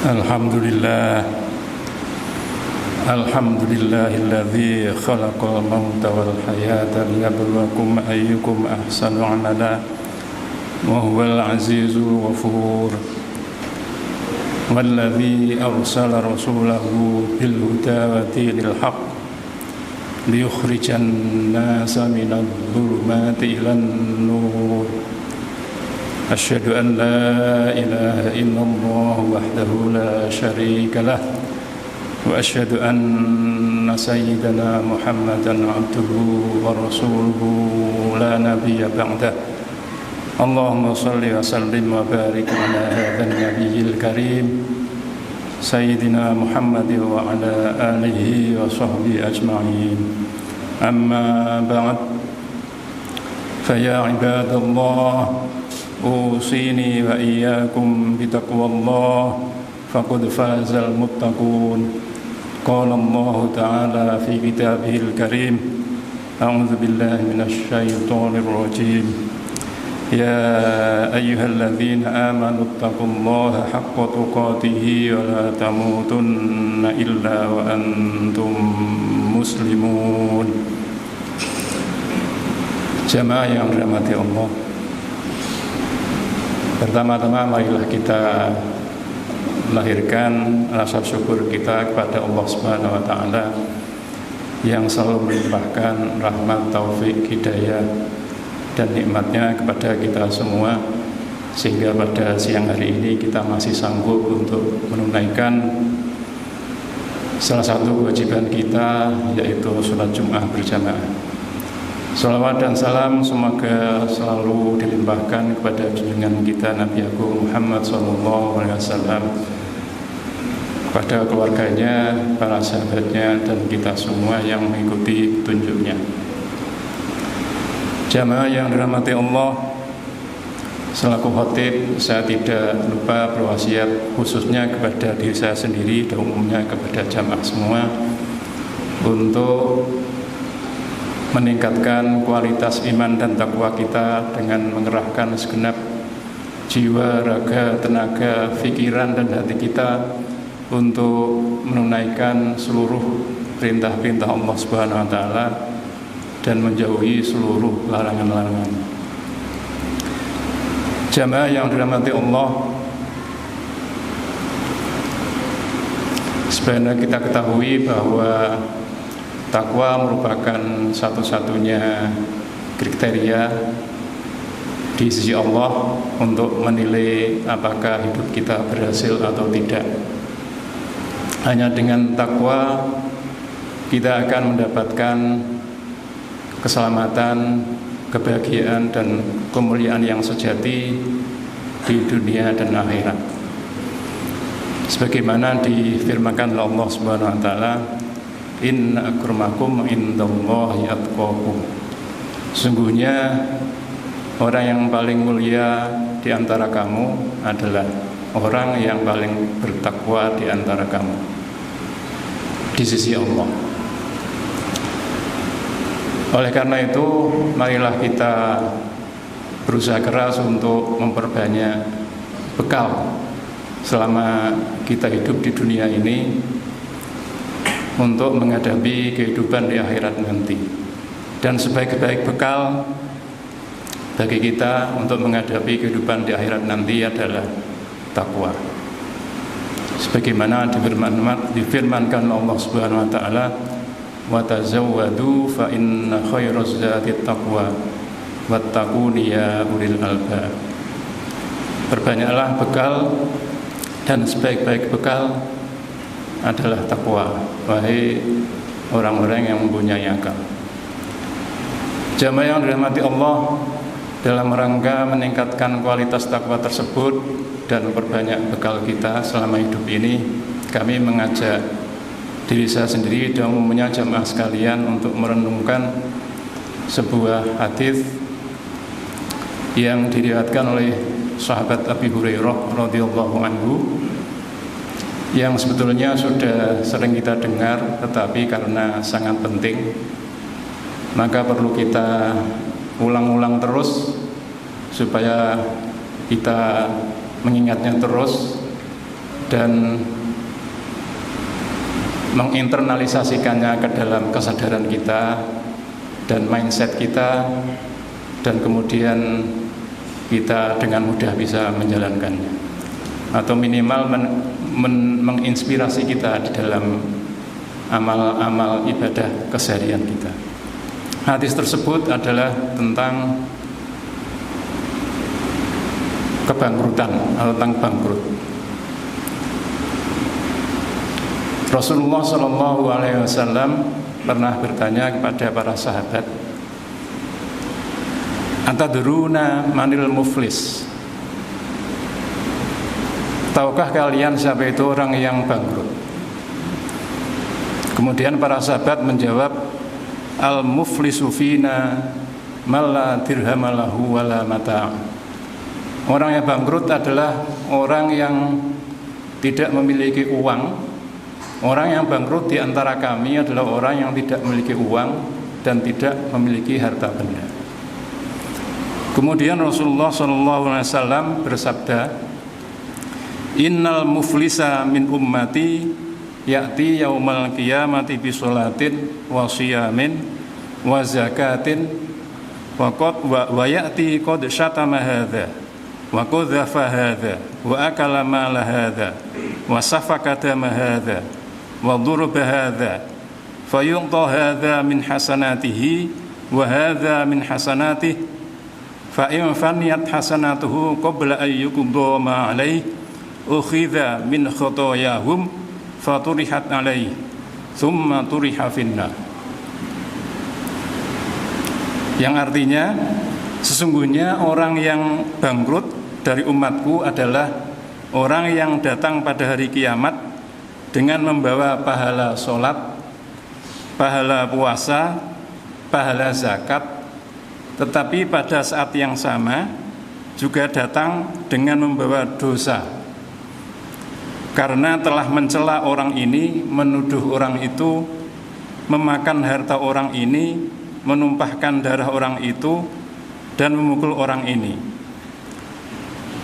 Alhamdulillah Alhamdulillahilladzi khalaqal mauta wal hayata liyabluwakum ayyukum ahsanu amala wa huwal azizul ghafur walladzi arsala rasulahu bil huda wa dinil haqq liyukhrijan nasa minadh dhulumati ilan nur. Asyhadu an la ilaha illallah wahdahu la syarika lah wa asyhadu anna sayyidana Muhammadan abduhu wa rasuluhu la nabiyya ba'dah. Allahumma shalli wa sallim wa barik ala hadzal nabiyil karim sayyidina Muhammad wa ala alihi wa sahbihi ajma'in. Amma ba'd, fa ya ibadallah أوصيني وإياكم بتقوى الله فقد فاز المتقون. قال الله تعالى في كتابه الكريم أعوذ بالله من الشيطان الرجيم يا أيها الذين آمنوا اتقوا الله حق تقاته ولا تموتن إلا وأنتم مسلمون. Jamaah yang dirahmati Allah, pertama-tama marilah kita melahirkan rasa syukur kita kepada Allah Subhanahu wa taala yang selalu melimpahkan rahmat, taufik, hidayah dan nikmatnya kepada kita semua, sehingga pada siang hari ini kita masih sanggup untuk menunaikan salah satu kewajiban kita, yaitu sholat Jumat berjamaah. Salawat dan salam semoga selalu dilimpahkan kepada junjungan kita Nabi Agung Muhammad SAW, kepada keluarganya, para sahabatnya, dan kita semua yang mengikuti petunjuknya. Jamaah yang dirahmati Allah, selaku khatib saya tidak lupa berwasiat khususnya kepada diri saya sendiri dan umumnya kepada jamaah semua untuk meningkatkan kualitas iman dan takwa kita dengan mengerahkan segenap jiwa, raga, tenaga, pikiran dan hati kita untuk menunaikan seluruh perintah-perintah Allah Subhanahu wa taala dan menjauhi seluruh larangan-larangan. Jamaah yang dirahmati Allah, sebenarnya kita ketahui bahwa takwa merupakan satu-satunya kriteria di sisi Allah untuk menilai apakah hidup kita berhasil atau tidak. Hanya dengan takwa kita akan mendapatkan keselamatan, kebahagiaan dan kemuliaan yang sejati di dunia dan akhirat. Sebagaimana difirmankan oleh Allah Subhanahu wa taala, inna akramakum indallahi atqakum. Sungguhnya orang yang paling mulia di antara kamu adalah orang yang paling bertakwa di antara kamu di sisi Allah. Oleh karena itu, marilah kita berusaha keras untuk memperbanyak bekal selama kita hidup di dunia ini untuk menghadapi kehidupan di akhirat nanti. Dan sebaik-baik bekal bagi kita untuk menghadapi kehidupan di akhirat nanti adalah takwa. Sebagaimana difirmankan Allah Subhanahu wa taala, wa tazawwadu fa inna khairaz zati taqwa wattaquni ya ulil albab. Perbanyaklah bekal dan sebaik-baik bekal adalah takwa, wahai orang-orang yang mempunyai akal. Jamaah yang dirahmati Allah, dalam rangka meningkatkan kualitas takwa tersebut dan memperbanyak bekal kita selama hidup ini, kami mengajak diri saya sendiri dan umumnya jamaah sekalian untuk merenungkan sebuah hadis yang diriwayatkan oleh sahabat Abi Hurairah radhiyallahu anhu, yang sebetulnya sudah sering kita dengar, tetapi karena sangat penting maka perlu kita ulang-ulang terus supaya kita mengingatnya terus dan menginternalisasikannya ke dalam kesadaran kita dan mindset kita, dan kemudian kita dengan mudah bisa menjalankannya, atau minimal menginspirasi kita di dalam amal-amal ibadah keseharian kita. Hadis tersebut adalah tentang kebangkrutan atau tentang bangkrut. Rasulullah SAW pernah bertanya kepada para sahabat, "Atadruna manil muflis?" Tahukah kalian siapa itu orang yang bangkrut? Kemudian para sahabat menjawab, "Al-muflisu fina malla dirhamalahu wala mata'." Orang yang bangkrut adalah orang yang tidak memiliki uang. Orang yang bangkrut di antara kami adalah orang yang tidak memiliki uang dan tidak memiliki harta benda. Kemudian Rasulullah SAW bersabda, "Innal muflisa min ummati ya'ti yaumal qiyamati bi sholatin wa siyamin wa zakatin wa ya'ti qad syatama hadza wa qadhafa hadza wa akala mala hadza wa safaka dama hadza wa durba hadza fayu'ta hadza min hasanatihi wa hadza min hasanatihi fa in faniyat hasanatuhu qabla an yuqda ma alaihi ukhidha min khotoyahum faturihat alaihi thumma turiha finnar." Yang artinya, sesungguhnya orang yang bangkrut dari umatku adalah orang yang datang pada hari kiamat dengan membawa pahala sholat, pahala puasa, pahala zakat, tetapi pada saat yang sama juga datang dengan membawa dosa, karena telah mencela orang ini, menuduh orang itu, memakan harta orang ini, menumpahkan darah orang itu, dan memukul orang ini.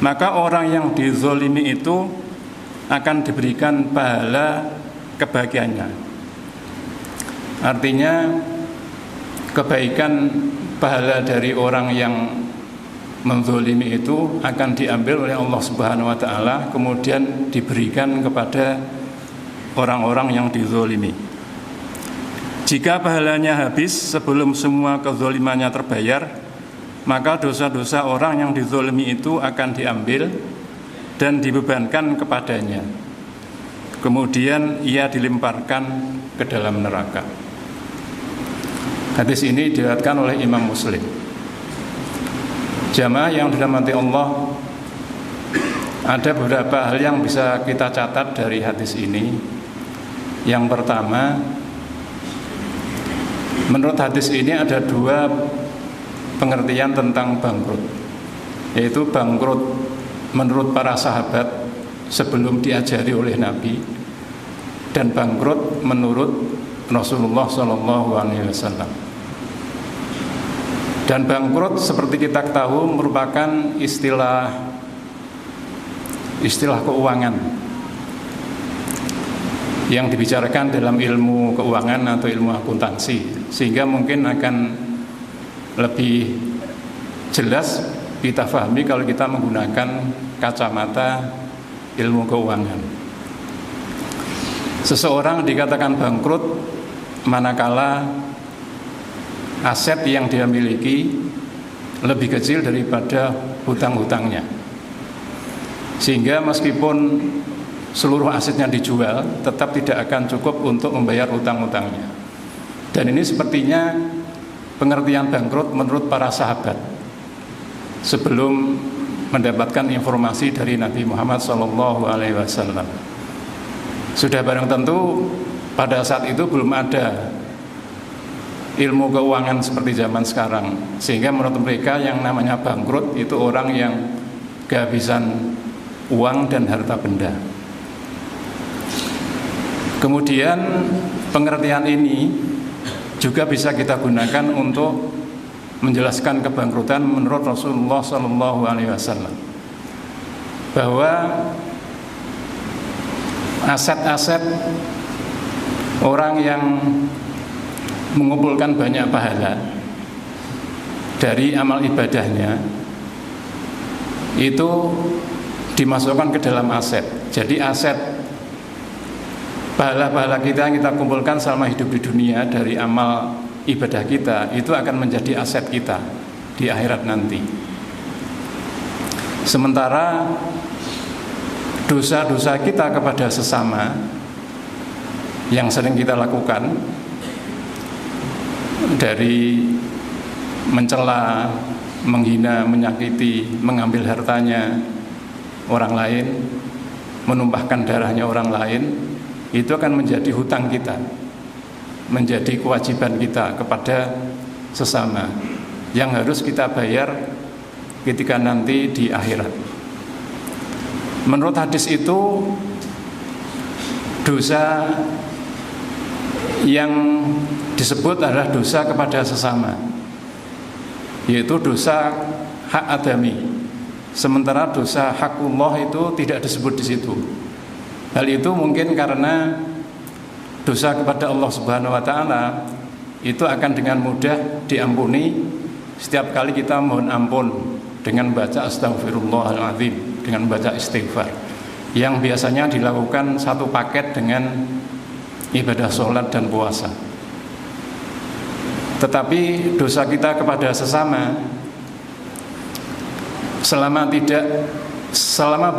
Maka orang yang dizolimi itu akan diberikan pahala kebahagiaannya. Artinya kebaikan pahala dari orang yang menzolimi itu akan diambil oleh Allah Subhanahu wa Ta'ala, kemudian diberikan kepada orang-orang yang dizolimi. Jika pahalanya habis sebelum semua kezolimannya terbayar, maka dosa-dosa orang yang dizolimi itu akan diambil dan dibebankan kepadanya. Kemudian ia dilemparkan ke dalam neraka. Hadis ini diriwayatkan oleh Imam Muslim. Jamaah yang dirahmati Allah, ada beberapa hal yang bisa kita catat dari hadis ini. Yang pertama, menurut hadis ini ada dua pengertian tentang bangkrut, yaitu bangkrut menurut para sahabat sebelum diajari oleh Nabi, dan bangkrut menurut Rasulullah SAW. Dan bangkrut seperti kita ketahui merupakan istilah keuangan yang dibicarakan dalam ilmu keuangan atau ilmu akuntansi, sehingga mungkin akan lebih jelas kita pahami kalau kita menggunakan kacamata ilmu keuangan. Seseorang dikatakan bangkrut manakala aset yang dia miliki lebih kecil daripada hutang-hutangnya, sehingga meskipun seluruh asetnya dijual tetap tidak akan cukup untuk membayar hutang-hutangnya. Dan ini sepertinya pengertian bangkrut menurut para sahabat sebelum mendapatkan informasi dari Nabi Muhammad SAW. Sudah barang tentu pada saat itu belum ada ilmu keuangan seperti zaman sekarang, sehingga menurut mereka yang namanya bangkrut itu orang yang kehabisan uang dan harta benda. Kemudian pengertian ini juga bisa kita gunakan untuk menjelaskan kebangkrutan menurut Rasulullah SAW, bahwa aset-aset orang yang mengumpulkan banyak pahala dari amal ibadahnya itu dimasukkan ke dalam aset. Jadi aset pahala-pahala kita yang kita kumpulkan selama hidup di dunia dari amal ibadah kita itu akan menjadi aset kita di akhirat nanti. Sementara dosa-dosa kita kepada sesama yang sering kita lakukan, dari mencela, menghina, menyakiti, mengambil hartanya orang lain, menumpahkan darahnya orang lain, itu akan menjadi hutang kita, menjadi kewajiban kita kepada sesama yang harus kita bayar ketika nanti di akhirat. Menurut hadis itu, dosa yang disebut adalah dosa kepada sesama, yaitu dosa hak adami. Sementara dosa hakullah itu tidak disebut di situ. Hal itu mungkin karena dosa kepada Allah Subhanahu wa taala itu akan dengan mudah diampuni setiap kali kita mohon ampun dengan baca astagfirullahaladzim, dengan baca istighfar, yang biasanya dilakukan satu paket dengan ibadah sholat dan puasa. Tetapi dosa kita kepada sesama selama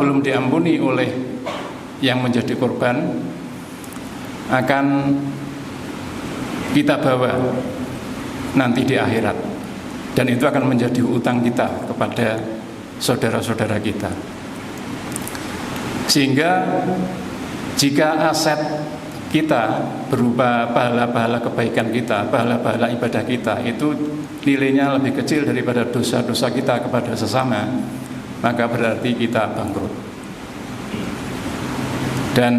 belum diampuni oleh yang menjadi korban, akan kita bawa nanti di akhirat, dan itu akan menjadi utang kita kepada saudara-saudara kita. Sehingga jika aset kita berupa pahala-pahala kebaikan kita, pahala-pahala ibadah kita itu nilainya lebih kecil daripada dosa-dosa kita kepada sesama, maka berarti kita bangkrut. Dan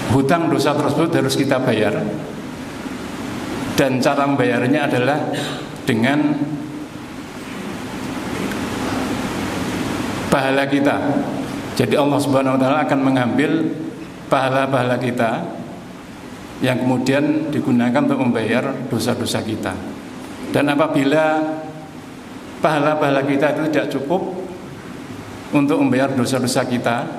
hutang dosa tersebut harus kita bayar, dan cara membayarnya adalah dengan pahala kita. Jadi Allah Subhanahu wa taala akan mengambil pahala-pahala kita yang kemudian digunakan untuk membayar dosa-dosa kita. Dan apabila pahala-pahala kita itu tidak cukup untuk membayar dosa-dosa kita,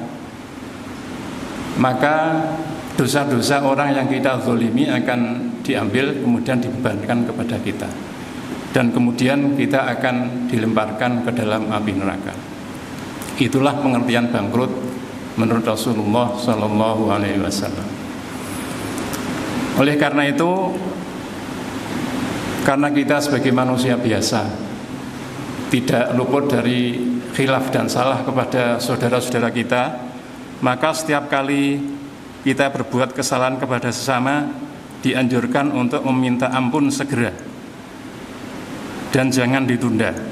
maka dosa-dosa orang yang kita zalimi akan diambil kemudian dibebankan kepada kita, dan kemudian kita akan dilemparkan ke dalam api neraka. Itulah pengertian bangkrut menurut Rasulullah Sallallahu Alaihi Wasallam. Oleh karena itu, karena kita sebagai manusia biasa tidak luput dari khilaf dan salah kepada saudara-saudara kita, maka setiap kali kita berbuat kesalahan kepada sesama, dianjurkan untuk meminta ampun segera dan jangan ditunda.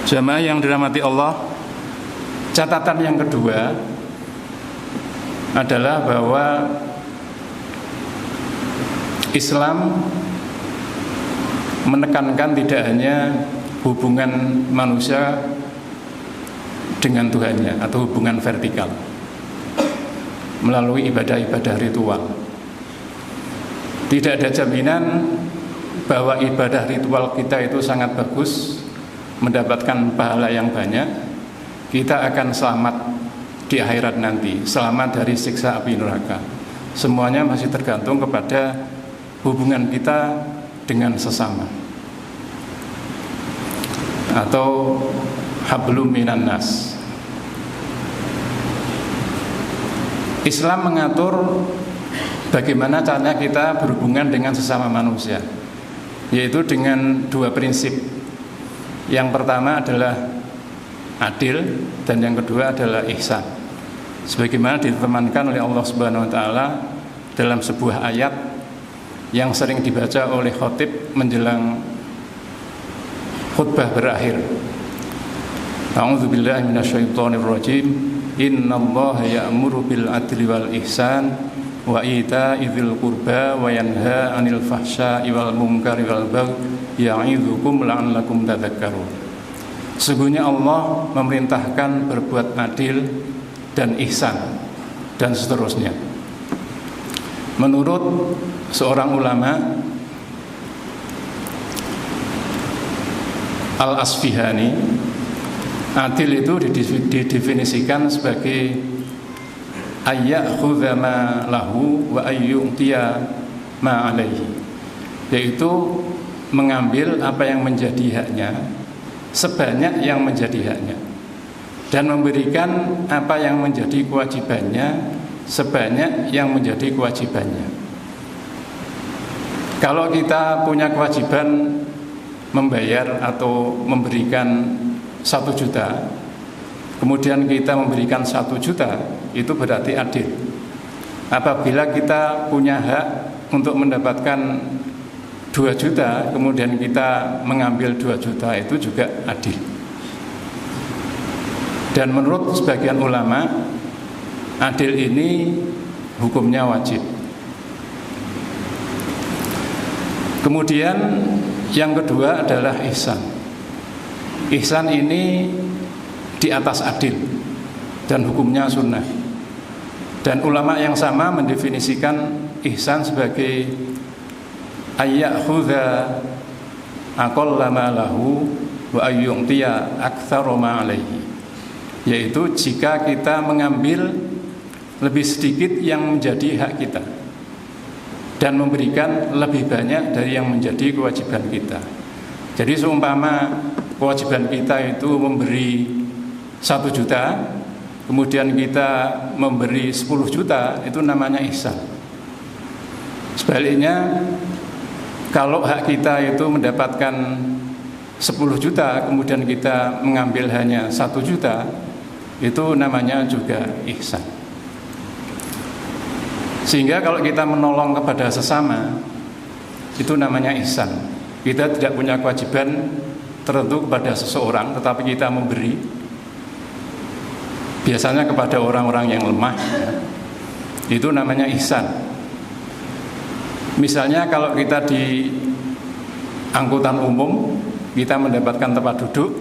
Jamaah yang dirahmati Allah, catatan yang kedua adalah bahwa Islam menekankan tidak hanya hubungan manusia dengan Tuhannya atau hubungan vertikal melalui ibadah-ibadah ritual. Tidak ada jaminan bahwa ibadah ritual kita itu sangat bagus, mendapatkan pahala yang banyak, kita akan selamat di akhirat nanti, selamat dari siksa api neraka. Semuanya masih tergantung kepada hubungan kita dengan sesama, atau hablum minan nas. Islam mengatur bagaimana caranya kita berhubungan dengan sesama manusia, yaitu dengan dua prinsip. Yang pertama adalah adil, dan yang kedua adalah ihsan. Sebagaimana ditemankan oleh Allah Subhanahu wa taala dalam sebuah ayat yang sering dibaca oleh khatib menjelang khutbah berakhir. A'udzubillahi minasyaitonirrajim. Innallaha ya'muru bil adli wal ihsan wa ita'i dzil qurba wa yanha 'anil fahsya'i wal munkari wal baghi ya'idzukum la'allakum tadhakkarun. Sesungguhnya Allah memerintahkan berbuat adil dan ihsan dan seterusnya. Menurut seorang ulama Al-Asfihani, adil itu didefinisikan sebagai ayyakhudha ma lahu wa ayyu'tiya ma alaihi, yaitu mengambil apa yang menjadi haknya sebanyak yang menjadi haknya dan memberikan apa yang menjadi kewajibannya sebanyak yang menjadi kewajibannya. Kalau kita punya kewajiban membayar atau memberikan 1 juta, kemudian kita memberikan 1 juta, itu berarti adil. Apabila kita punya hak untuk mendapatkan 2 juta, kemudian kita mengambil 2 juta, itu juga adil. Dan menurut sebagian ulama, adil ini hukumnya wajib. Kemudian yang kedua adalah ihsan. Ihsan ini di atas adil dan hukumnya sunnah. Dan ulama yang sama mendefinisikan ihsan sebagai ayyakhudha aqalla ma lahu wa ayyu'tiya aktsara ma alaihi, yaitu jika kita mengambil lebih sedikit yang menjadi hak kita dan memberikan lebih banyak dari yang menjadi kewajiban kita. Jadi seumpama kewajiban kita itu memberi 1 juta, kemudian kita memberi 10 juta, itu namanya ihsan. Sebaliknya, kalau hak kita itu mendapatkan 10 juta, kemudian kita mengambil hanya 1 juta, itu namanya juga ihsan. Sehingga kalau kita menolong kepada sesama, itu namanya ihsan. Kita tidak punya kewajiban tertentu kepada seseorang, tetapi kita memberi, biasanya kepada orang-orang yang lemah, itu namanya ihsan. Misalnya kalau kita di angkutan umum, kita mendapatkan tempat duduk,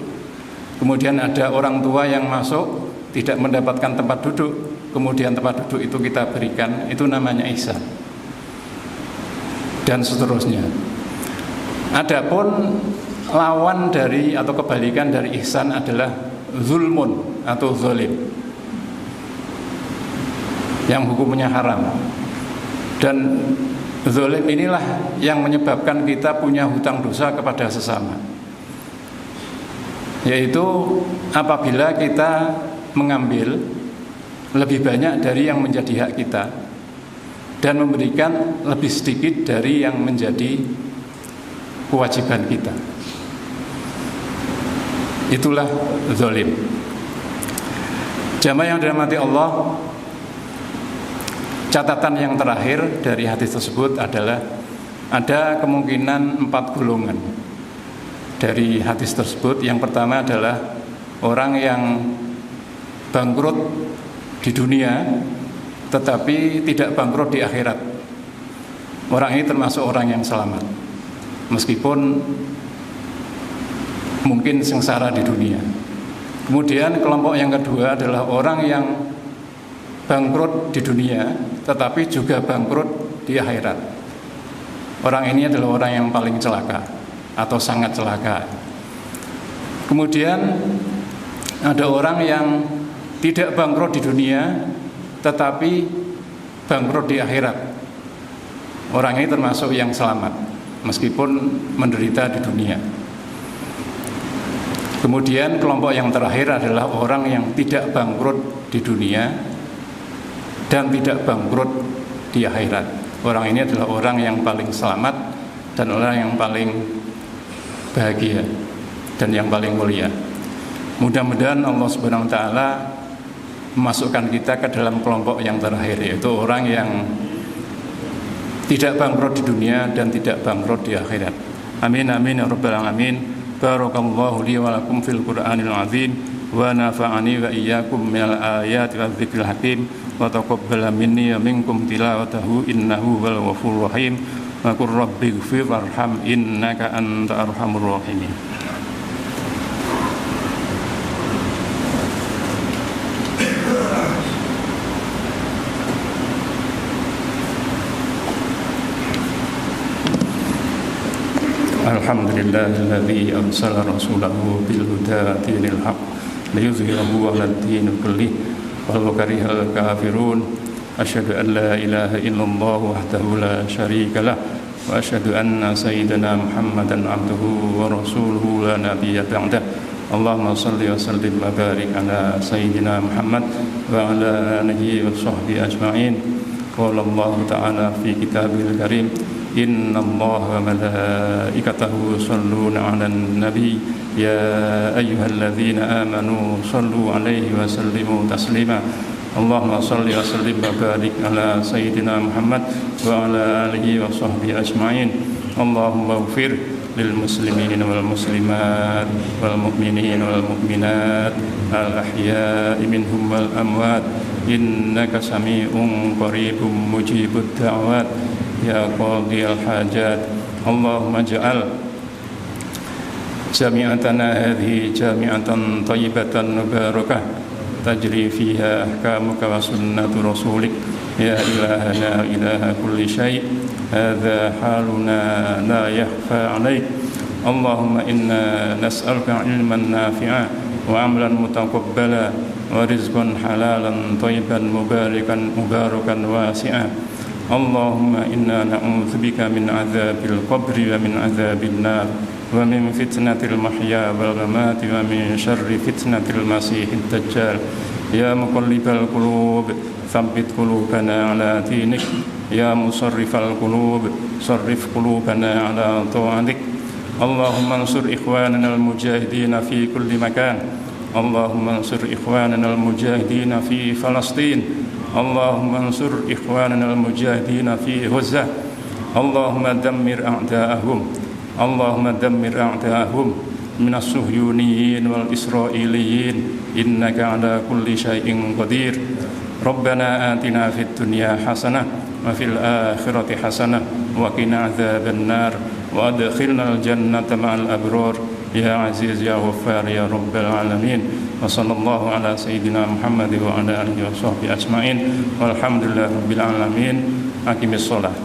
kemudian ada orang tua yang masuk tidak mendapatkan tempat duduk, kemudian tempat duduk itu kita berikan, itu namanya ihsan. Dan seterusnya. Adapun lawan dari atau kebalikan dari ihsan adalah zulmun atau zalim, yang hukumnya haram. Dan zalim inilah yang menyebabkan kita punya hutang dosa kepada sesama, yaitu apabila kita mengambil lebih banyak dari yang menjadi hak kita dan memberikan lebih sedikit dari yang menjadi kewajiban kita. Itulah zalim. Jamaah yang dirahmati Allah, catatan yang terakhir dari hadis tersebut adalah ada kemungkinan 4 golongan dari hadis tersebut. Yang pertama adalah orang yang bangkrut di dunia tetapi tidak bangkrut di akhirat. Orang ini termasuk orang yang selamat, meskipun mungkin sengsara di dunia. Kemudian kelompok yang kedua adalah orang yang bangkrut di dunia tetapi juga bangkrut di akhirat. Orang ini adalah orang yang paling celaka atau sangat celaka. Kemudian ada orang yang tidak bangkrut di dunia tetapi bangkrut di akhirat. Orang ini termasuk yang selamat meskipun menderita di dunia. Kemudian kelompok yang terakhir adalah orang yang tidak bangkrut di dunia dan tidak bangkrut di akhirat. Orang ini adalah orang yang paling selamat dan orang yang paling bahagia dan yang paling mulia. Mudah-mudahan Allah Subhanahu wa taala memasukkan kita ke dalam kelompok yang terakhir, yaitu orang yang tidak bangkrut di dunia dan tidak bangkrut di akhirat. Amin amin ya rabbal alamin. Barakallahu li wa lakum fil Qur'anil azim ونفعني وإياكم من الآيات والذكر الحكيم وتقبل مني ومنكم تلاوته إنه هو الغفور الرحيم وقل رب اغفر وارحم إنك أنت أرحم الراحمين. Alhamdulillahilladzi arsala rasulahu bil huda dinil haq liyuzhirahu 'alad din kullih walau karihal kafirun. Asyhadu an la ilaha illallah wahdahu la syarikalah wa asyhadu anna sayyidana Muhammadan 'abduhu wa rasuluhu la nabiyya ba'dah. Allahumma shalli wa sallim wa barik ala sayyidina Muhammad wa ala alihi wa sahbihi ajma'in. Qala Allah ta'ala fi kitabil karim Inna Allah wa malaikatahu yusalluna 'alan nabi ya ayyuhalladzina amanu sallu 'alaihi wa sallimu taslima. Allahumma shalli wa sallim wa barik ala sayyidina Muhammad wa ala alihi wa sahbihi ajma'in. Allahumma ighfir lil muslimin wal muslimat wal mu'minin wal mu'minat al ahya'i minhum wal amwat innaka sami'un qaribun mujibud da'wat ya qadiyal hajat. Allahumma ja'al jami'atana hadhihi jami'atan thayyibatan mubarakah tajri fiha ahkamuka wa sunnatu rasulik ya ilahana ilaha kulli syai' hadha haluna la yakhfa 'alaik. Allahumma inna nas'aluka 'ilman nafi'a wa 'amalan mutaqabbala wa rizqan halalan thayyiban mubarakan wasi'a. Allahumma inna na'udzubika min azabil qabri wa min azabil nar wa min fitnatil mahya wal mamati wa min syarri fitnatil masiihid dajjal. Ya muqallibal qulub tsabbit qulubana ala dinik ya musarrifal qulub sarrif qulubana ala ta'atik. Allahumma ansur ikhwanana al mujahidin fi kulli makan. Allahumma ansur ikhwanana al mujahidin fi Falastin. Allahumma ansur ikhwanana al-mujahidina fi Gaza. Allahumma dammir a'da'ahum. Allahumma dammir a'da'ahum minas suhyuniyin wal israiliyin innaka ala kulli syai'in qadir. Rabbana atina fid dunya hasanah wa fil akhirati hasanah wa qina adzaban nar wa adkhilnal jannata ma'al abrar ya aziz ya ghaffar ya rabbal alamin. Wa sallallahu ala sayyidina Muhammad wa ala alihi wa sahbihi ajma'in walhamdulillahi rabbil alamin. Aqimis shalah.